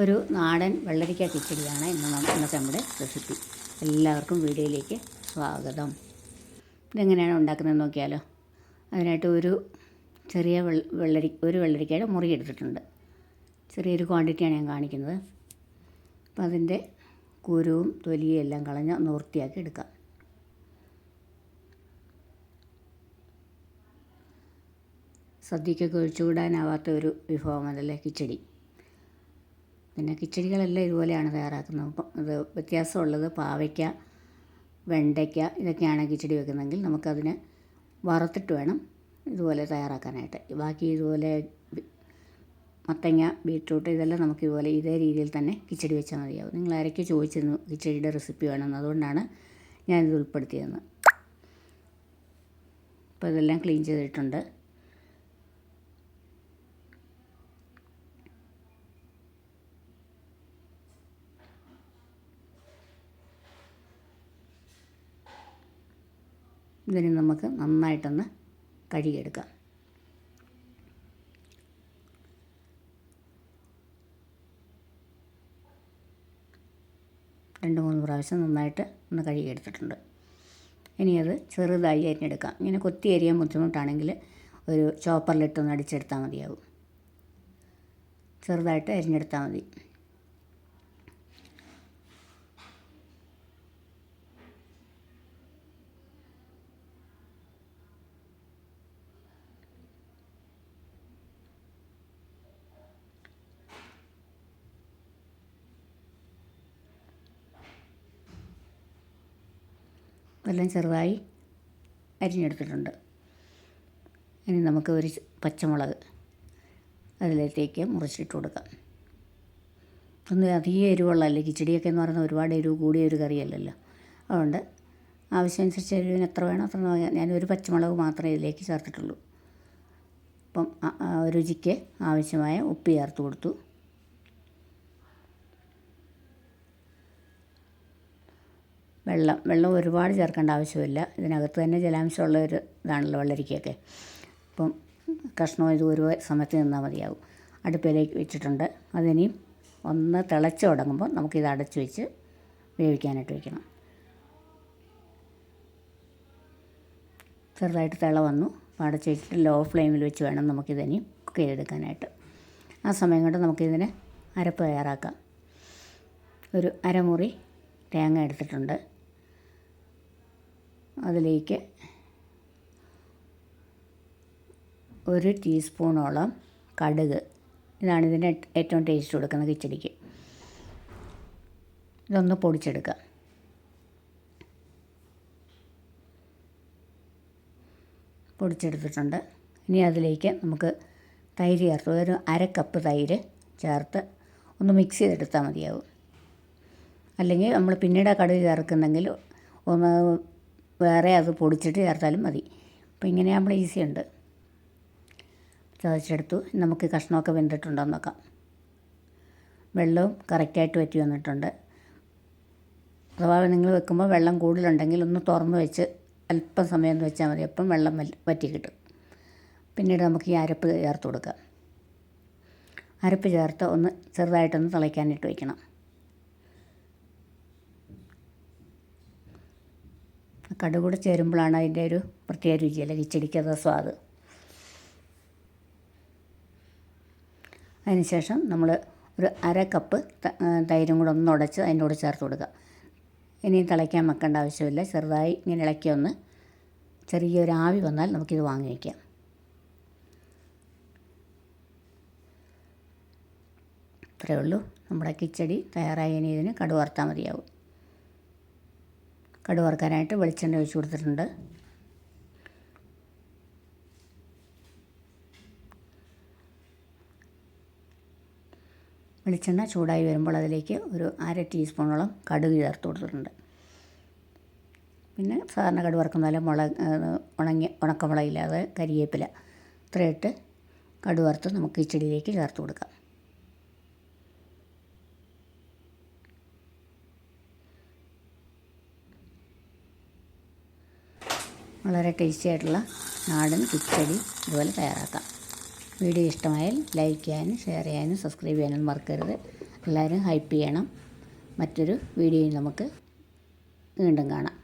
ഒരു നാടൻ വെള്ളരിക്ക കിച്ചടിയാണ് ഇന്നത്തെ നമ്മുടെ റെസിപ്പി. എല്ലാവർക്കും വീഡിയോയിലേക്ക് സ്വാഗതം. ഇതെങ്ങനെയാണ് ഉണ്ടാക്കുന്നതെന്ന് നോക്കിയാലോ. അതിനായിട്ട് ഒരു ചെറിയ വെള്ളരിക്കയുടെ മുറി എടുത്തിട്ടുണ്ട്. ചെറിയൊരു ക്വാണ്ടിറ്റിയാണ് ഞാൻ കാണിക്കുന്നത്. അപ്പോൾ അതിൻ്റെ കുരുവും തൊലിയും എല്ലാം കളഞ്ഞ് ഒന്ന് വൃത്തിയാക്കി എടുക്കാം. സദ്യക്കൊക്കെ ഒഴിച്ചുകൂടാനാവാത്ത ഒരു വിഭവമല്ലേ കിച്ചടി. പിന്നെ കിച്ചടികളെല്ലാം ഇതുപോലെയാണ് തയ്യാറാക്കുന്നത്. അപ്പം ഇത് വ്യത്യാസമുള്ളത് പാവയ്ക്ക, വെണ്ടയ്ക്ക ഇതൊക്കെയാണ് കിച്ചടി വെക്കുന്നതെങ്കിൽ നമുക്കതിനെ വറുത്തിട്ട് വേണം ഇതുപോലെ തയ്യാറാക്കാനായിട്ട്. ബാക്കി ഇതുപോലെ മത്തങ്ങ, ബീട്രൂട്ട് ഇതെല്ലാം നമുക്കിതുപോലെ ഇതേ രീതിയിൽ തന്നെ കിച്ചടി വെച്ചാൽ മതിയാവും. നിങ്ങൾ ആരൊക്കെ ചോദിച്ചിരുന്നു കിച്ചടിയുടെ റെസിപ്പി വേണമെന്ന്, അതുകൊണ്ടാണ് ഞാനിത് ഉൾപ്പെടുത്തിയതെന്ന്. അപ്പോൾ ഇതെല്ലാം ക്ലീൻ ചെയ്തിട്ടുണ്ട്. ഇതിന് നമുക്ക് നന്നായിട്ടൊന്ന് കഴുകിയെടുക്കാം. രണ്ട് മൂന്ന് പ്രാവശ്യം നന്നായിട്ട് ഒന്ന് കഴുകിയെടുത്തിട്ടുണ്ട്. ഇനി അത് ചെറുതായി അരിഞ്ഞെടുക്കാം. ഇങ്ങനെ കൊത്തി അരിയാൻ ബുദ്ധിമുട്ടാണെങ്കിൽ ഒരു ചോപ്പറിലിട്ടൊന്ന് അടിച്ചെടുത്താൽ മതിയാവും. ചെറുതായിട്ട് അരിഞ്ഞെടുത്താൽ മതി. എല്ലാം ചെറുതായി അരിഞ്ഞെടുത്തിട്ടുണ്ട്. ഇനി നമുക്ക് ഒരു പച്ചമുളക് അതിലേക്ക് മുറിച്ചിട്ട് കൊടുക്കാം. ഒന്നും അധികം എരിവുള്ളതല്ലേ. കിച്ചടിയൊക്കെ എന്ന് പറയുന്നത് ഒരുപാട് എരിവ് കൂടിയ ഒരു കറിയല്ലല്ലോ. അതുകൊണ്ട് ആവശ്യമനുസരിച്ച് എരിവിന് എത്ര വേണോ അത്ര ഞാനൊരു പച്ചമുളക് മാത്രമേ ഇതിലേക്ക് ചേർത്തിട്ടുള്ളൂ. അപ്പം രുചിക്ക് ആവശ്യമായ ഉപ്പ് ചേർത്ത് കൊടുത്തു. വെള്ളം ഒരുപാട് ചേർക്കേണ്ട ആവശ്യമില്ല. ഇതിനകത്ത് തന്നെ ജലാംശമുള്ള ഒരു ഇതാണല്ലോ വെള്ളരിക്കയൊക്കെ. അപ്പം കഷ്ണം ഇത് ഒരു സമയത്ത് നിന്നാൽ മതിയാവും. അടുപ്പിലേക്ക് വെച്ചിട്ടുണ്ട്. അതിനിയും ഒന്ന് തിളച്ച് തുടങ്ങുമ്പോൾ നമുക്കിത് അടച്ച് വെച്ച് വേവിക്കാനായിട്ട് വയ്ക്കണം. ചെറുതായിട്ട് തിള വന്നു. അപ്പോൾ അടച്ച് വെച്ചിട്ട് ലോ ഫ്ലെയിമിൽ വെച്ച് വേണം നമുക്കിതിനെയും കുക്ക് ചെയ്തെടുക്കാനായിട്ട്. ആ സമയം കൊണ്ട് നമുക്കിതിന് അരപ്പ് തയ്യാറാക്കാം. ഒരു അരമുറി തേങ്ങ എടുത്തിട്ടുണ്ട്. അതിലേക്ക് 1 ടീസ്പൂണോളം കടുക്. ഇതാണ് ഇതിന് ഏറ്റവും ടേസ്റ്റ് കൊടുക്കുന്ന കിച്ചടിക്ക്. ഇതൊന്ന് പൊടിച്ചെടുക്കുക. പൊടിച്ചെടുത്തിട്ടുണ്ട്. ഇനി അതിലേക്ക് നമുക്ക് തൈര് ചേർത്ത് ഒരു 1/2 കപ്പ് തൈര് ചേർത്ത് ഒന്ന് മിക്സ് ചെയ്തെടുത്താൽ മതിയാവും. അല്ലെങ്കിൽ നമ്മൾ പിന്നീട് കടുക് ചേർക്കുന്നെങ്കിൽ ഒന്ന് വേറെ അത് പൊടിച്ചിട്ട് ചേർത്താലും മതി. അപ്പോൾ ഇങ്ങനെയാകുമ്പോൾ ഈസി ഉണ്ട്. ചതച്ചെടുത്തു. നമുക്ക് കഷ്ണമൊക്കെ വെന്തിട്ടുണ്ടോ എന്ന് നോക്കാം. വെള്ളവും കറക്റ്റായിട്ട് വറ്റി വന്നിട്ടുണ്ട്. അഥവാ നിങ്ങൾ വെക്കുമ്പോൾ വെള്ളം കൂടുതലുണ്ടെങ്കിൽ ഒന്ന് തുറന്ന് വെച്ച് അല്പം സമയം ഒന്ന് വെച്ചാൽ മതി. അപ്പം വെള്ളം വറ്റി കിട്ടും. പിന്നീട് നമുക്ക് ഈ അരപ്പ് ചേർത്ത് കൊടുക്കാം. അരപ്പ് ചേർത്ത് ഒന്ന് ചെറുതായിട്ടൊന്ന് തിളയ്ക്കാനായിട്ട് വയ്ക്കണം. കടുക് കൂടെ ചേരുമ്പോഴാണ് അതിൻ്റെ ഒരു പ്രത്യേക രുചിയല്ലേ കിച്ചടിക്കത് സ്വാദ്. അതിനുശേഷം നമ്മൾ ഒരു 1/2 കപ്പ് തൈരും കൂടെ ഒന്ന് ഉടച്ച് അതിൻ്റെ കൂടെ ചേർത്ത് കൊടുക്കുക. ഇനി തിളയ്ക്കാൻ വെക്കേണ്ട ആവശ്യമില്ല. ചെറുതായി ഇങ്ങനെ ഇളക്കി ഒന്ന് ചെറിയൊരു ആവി വന്നാൽ നമുക്കിത് വാങ്ങി വയ്ക്കാം. ഇത്രയേ ഉള്ളൂ. നമ്മുടെ കിച്ചടി തയ്യാറായി. ഇനി ഇതിന് കടുക് വറുത്താൽ മതിയാവും. കടുക് വറുക്കാനായിട്ട് വെളിച്ചെണ്ണ ഒഴിച്ച് കൊടുത്തിട്ടുണ്ട്. വെളിച്ചെണ്ണ ചൂടായി വരുമ്പോൾ അതിലേക്ക് ഒരു 1/2 ടീസ്പൂണോളം കടുക് ചേർത്ത് കൊടുത്തിട്ടുണ്ട്. പിന്നെ സാധാരണ കടുക് വറുക്കുന്ന പോലെ ഉണക്കമുളകില്ലാതെ കരിവേപ്പില ഇത്രയിട്ട് കടുക് വറുത്ത് നമുക്ക് കിച്ചടിയിലേക്ക് ചേർത്ത് കൊടുക്കാം. വളരെ ടേസ്റ്റി ആയിട്ടുള്ള നാടൻ കിച്ചടി ഇതുപോലെ തയ്യാറാക്കാം. വീഡിയോ ഇഷ്ടമായാൽ ലൈക്ക് ചെയ്യാനും ഷെയർ ചെയ്യാനും സബ്സ്ക്രൈബ് ചെയ്യാനും മറക്കരുത്. എല്ലാവരും ഹൈപ്പ് ചെയ്യണം. മറ്റൊരു വീഡിയോയിൽ നമുക്ക് വീണ്ടും കാണാം.